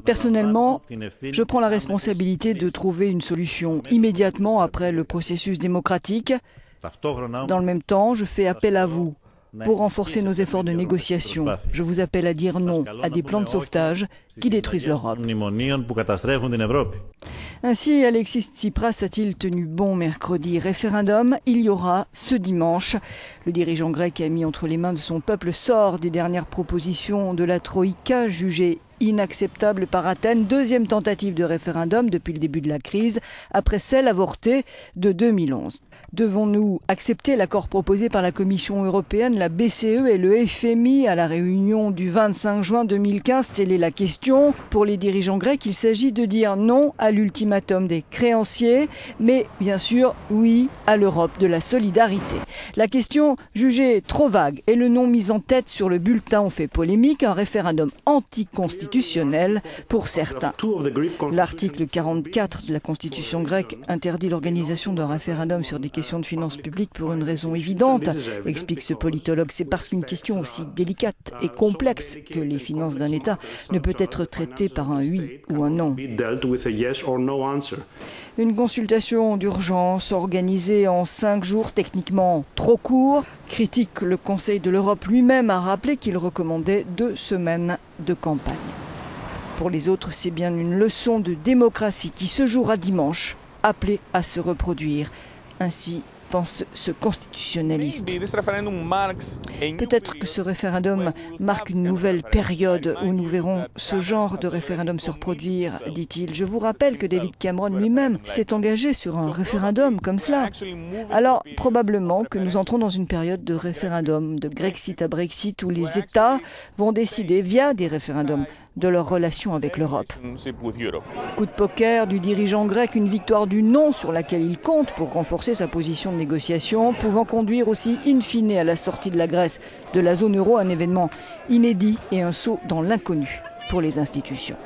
Personnellement, je prends la responsabilité de trouver une solution immédiatement après le processus démocratique. Dans le même temps, je fais appel à vous pour renforcer nos efforts de négociation. Je vous appelle à dire non à des plans de sauvetage qui détruisent l'Europe. Ainsi, Alexis Tsipras a-t-il tenu bon mercredi. Référendum, il y aura ce dimanche. Le dirigeant grec a mis entre les mains de son peuple sort des dernières propositions de la Troïka jugées inacceptable par Athènes. Deuxième tentative de référendum depuis le début de la crise, après celle avortée de 2011. Devons-nous accepter l'accord proposé par la Commission européenne, la BCE et le FMI à la réunion du 25 juin 2015 ? Telle est la question. Pour les dirigeants grecs, il s'agit de dire non à l'ultimatum des créanciers, mais bien sûr oui à l'Europe de la solidarité. La question jugée trop vague et le nom mis en tête sur le bulletin ont fait polémique, un référendum anticonstitutionnel pour certains. L'article 44 de la Constitution grecque interdit l'organisation d'un référendum sur des questions de finances publiques pour une raison évidente, explique ce politologue. C'est parce qu'une question aussi délicate et complexe que les finances d'un État ne peut être traitée par un oui ou un non. Une consultation d'urgence organisée en 5 jours, techniquement trop court. Critique, le Conseil de l'Europe lui-même a rappelé qu'il recommandait 2 semaines de campagne. Pour les autres, c'est bien une leçon de démocratie qui se jouera dimanche, appelée à se reproduire. Ainsi pense ce constitutionnaliste. Peut-être que ce référendum marque une nouvelle période où nous verrons ce genre de référendum se reproduire, dit-il. Je vous rappelle que David Cameron lui-même s'est engagé sur un référendum comme cela. Alors, probablement que nous entrons dans une période de référendum, de Grexit à Brexit, où les États vont décider, via des référendums, de leur relation avec l'Europe. Coup de poker du dirigeant grec, une victoire du non sur laquelle il compte pour renforcer sa position de négociation, pouvant conduire aussi in fine à la sortie de la Grèce de la zone euro, un événement inédit et un saut dans l'inconnu pour les institutions.